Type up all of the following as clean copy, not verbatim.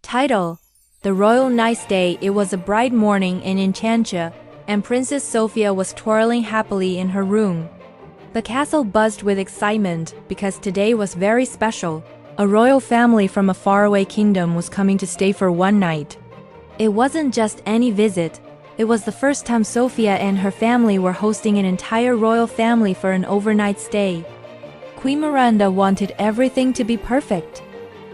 Title: The Royal Nice Day. It was a bright morning in Enchancia, and Princess Sofia was twirling happily in her room. The castle buzzed with excitement because today was very special. A royal family from a faraway kingdom was coming to stay for one night. It wasn't just any visit. It was the first time Sofia and her family were hosting an entire royal family for an overnight stay. Queen Miranda wanted everything to be perfect.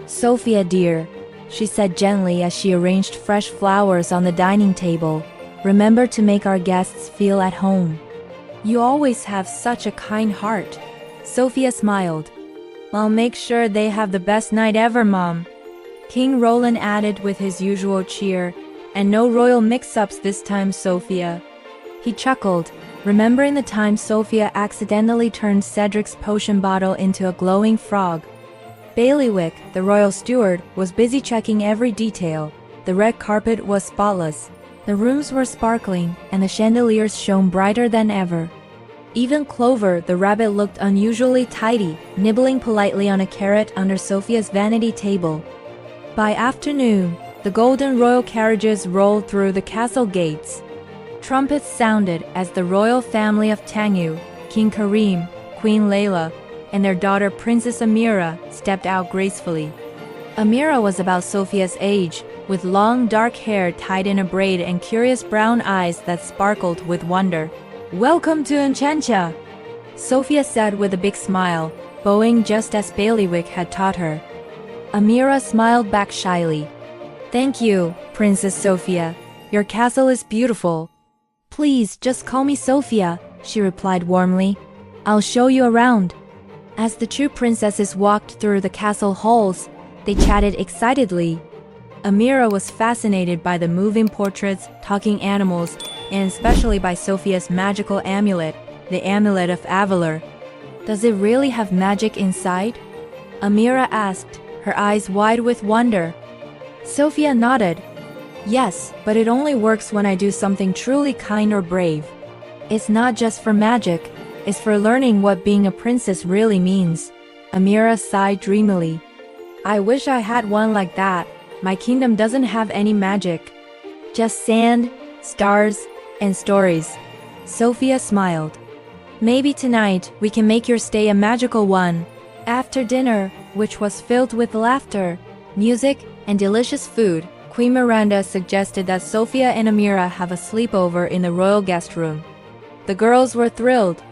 "Sofia, dear," she said gently as she arranged fresh flowers on the dining table, "remember to make our guests feel at home. You always have such a kind heart." Sofia smiled. "I'll make sure they have the best night ever, Mom," King Roland added with his usual cheer. "And no royal mix-ups this time, Sofia." He chuckled, remembering the time Sofia accidentally turned Cedric's potion bottle into a glowing frog. Bailiwick, the royal steward, was busy checking every detail. The red carpet was spotless. The rooms were sparkling, and the chandeliers shone brighter than ever. Even Clover, the rabbit, looked unusually tidy, nibbling politely on a carrot under Sofia's vanity table. By afternoon, the golden royal carriages rolled through the castle gates. Trumpets sounded as the royal family of Tangu, King Karim, Queen Layla, and their daughter Princess Amira stepped out gracefully. Amira was about Sofia's age, with long dark hair tied in a braid and curious brown eyes that sparkled with wonder. "Welcome to Enchancia," Sofia said with a big smile, bowing just as Bailiwick had taught her. Amira smiled back shyly. "Thank you, Princess Sofia. Your castle is beautiful." "Please, just call me Sofia," she replied warmly. "I'll show you around." As the two princesses walked through the castle halls, they chatted excitedly. Amira was fascinated by the moving portraits, talking animals, and especially by Sofia's magical amulet, the Amulet of Avalor. "Does it really have magic inside?" Amira asked, her eyes wide with wonder. Sofia nodded. "Yes, but it only works when I do something truly kind or brave. It's not just for magic, it's for learning what being a princess really means." Amira sighed dreamily. "I wish I had one like that. My kingdom doesn't have any magic. Just sand, stars, and stories." Sofia smiled. "Maybe tonight we can make your stay a magical one." After dinner, which was filled with laughter, music, and delicious food, Queen Miranda suggested that Sofia and Amira have a sleepover in the royal guest room. The girls were thrilled.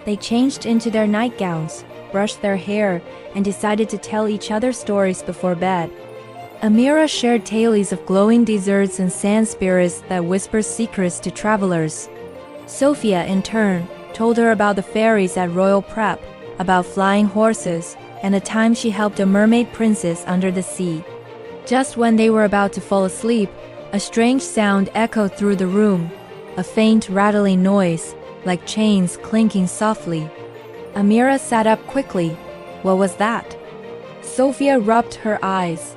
They changed into their nightgowns, brushed their hair, and decided to tell each other stories before bed. Amira shared tales of glowing deserts and sand spirits that whisper secrets to travelers. Sofia, in turn, told her about the fairies at Royal Prep, about flying horses, and the time she helped a mermaid princess under the sea. Just when they were about to fall asleep, a strange sound echoed through the room, a faint rattling noise, like chains clinking softly. Amira sat up quickly. What was that? Sofia rubbed her eyes.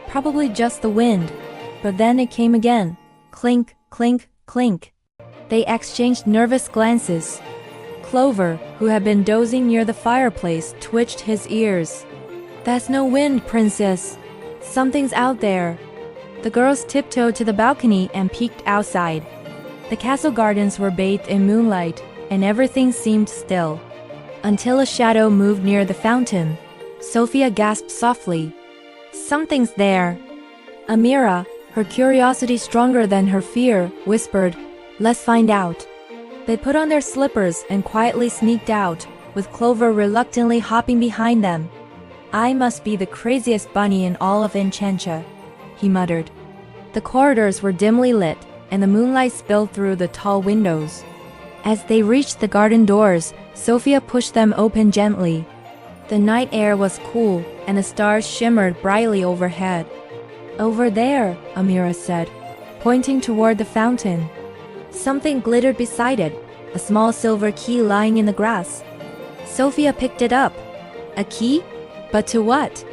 Probably just the wind. But then it came again. Clink, clink, clink. They exchanged nervous glances. Clover, who had been dozing near the fireplace, twitched his ears. "That's no wind, Princess. Something's out there." The girls tiptoed to the balcony and peeked outside. The castle gardens were bathed in moonlight, and everything seemed still. Until a shadow moved near the fountain. Sofia gasped softly. "Something's there." Amira, her curiosity stronger than her fear, whispered, "Let's find out." They put on their slippers and quietly sneaked out, with Clover reluctantly hopping behind them. "I must be the craziest bunny in all of Enchancia," he muttered. The corridors were dimly lit, and the moonlight spilled through the tall windows. As they reached the garden doors, Sofia pushed them open gently. The night air was cool, and the stars shimmered brightly overhead. "Over there," Amira said, pointing toward the fountain. Something glittered beside it, a small silver key lying in the grass. Sofia picked it up. A key? But to what?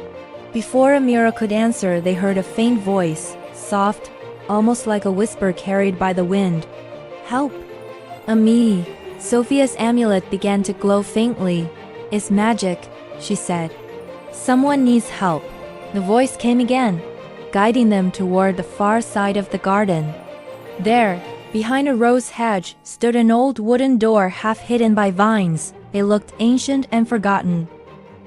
Before Amira could answer, they heard a faint voice, soft, almost like a whisper carried by the wind. "Help! Ami!" Sofia's amulet began to glow faintly. "It's magic," she said. "Someone needs help." The voice came again. guiding them toward the far side of the garden. There, behind a rose hedge, stood an old wooden door half hidden by vines. It looked ancient and forgotten.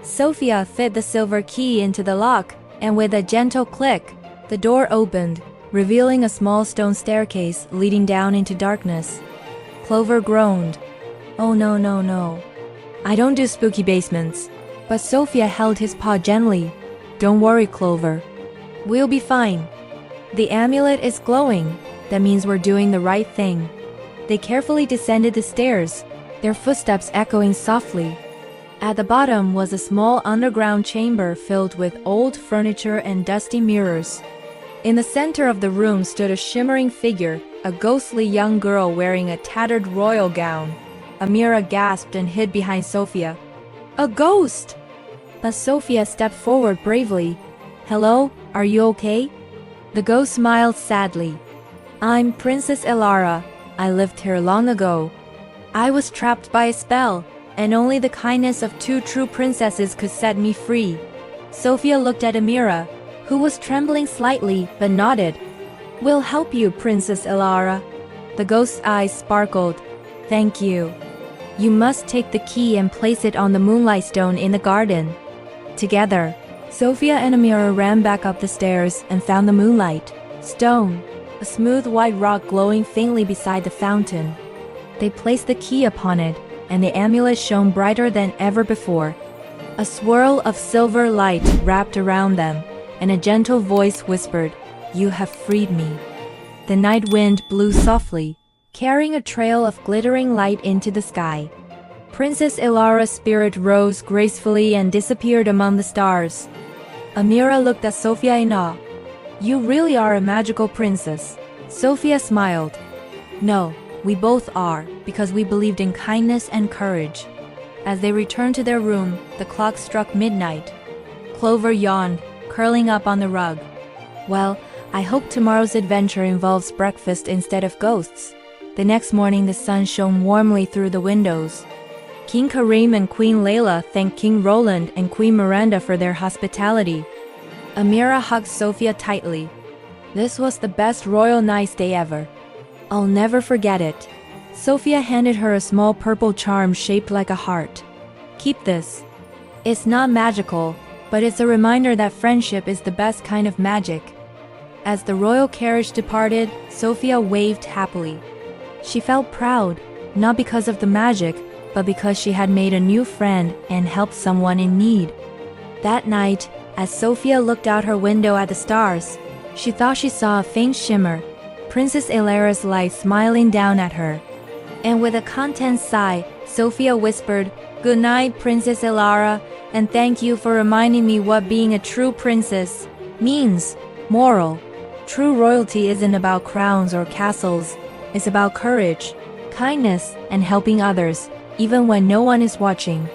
Sofia fit the silver key into the lock, and with a gentle click, the door opened, revealing a small stone staircase leading down into darkness. Clover groaned. "Oh no, no, no. I don't do spooky basements." But Sofia held his paw gently. "Don't worry, Clover. We'll be fine. The amulet is glowing. That means we're doing the right thing." They carefully descended the stairs, their footsteps echoing softly. At the bottom was a small underground chamber filled with old furniture and dusty mirrors. In the center of the room stood a shimmering figure, a ghostly young girl wearing a tattered royal gown. Amira gasped and hid behind Sofia. "A ghost!" But Sofia stepped forward bravely. "Hello, are you okay?" The ghost smiled sadly. "I'm Princess Elara. I lived here long ago. I was trapped by a spell, and only the kindness of 2 true princesses could set me free." Sofia looked at Amira, who was trembling slightly but nodded. "We'll help you, Princess Elara." The ghost's eyes sparkled. "Thank you. You must take the key and place it on the moonlight stone in the garden." Together, Sofia and Amira ran back up the stairs and found the moonlight stone, a smooth white rock glowing faintly beside the fountain. They placed the key upon it, and the amulet shone brighter than ever before. A swirl of silver light wrapped around them, and a gentle voice whispered, "You have freed me." The night wind blew softly, carrying a trail of glittering light into the sky. Princess Elara's spirit rose gracefully and disappeared among the stars. Amira looked at Sofia in awe. "You really are a magical princess." Sofia smiled. "No, we both are, because we believed in kindness and courage." As they returned to their room, the clock struck midnight. Clover yawned, curling up on the rug. "Well, I hope tomorrow's adventure involves breakfast instead of ghosts." The next morning the sun shone warmly through the windows. King Karim and Queen Layla thanked King Roland and Queen Miranda for their hospitality. Amira hugged Sofia tightly. "This was the best royal nice day ever. I'll never forget it." Sofia handed her a small purple charm shaped like a heart. "Keep this. It's not magical, but it's a reminder that friendship is the best kind of magic." As the royal carriage departed, Sofia waved happily. She felt proud, not because of the magic, but because she had made a new friend and helped someone in need. That night, as Sofia looked out her window at the stars, she thought she saw a faint shimmer, Princess Elara's light smiling down at her. And with a content sigh, Sofia whispered, "Good night, Princess Elara, and thank you for reminding me what being a true princess means." Moral: true royalty isn't about crowns or castles. It's about courage, kindness, and helping others, even when no one is watching.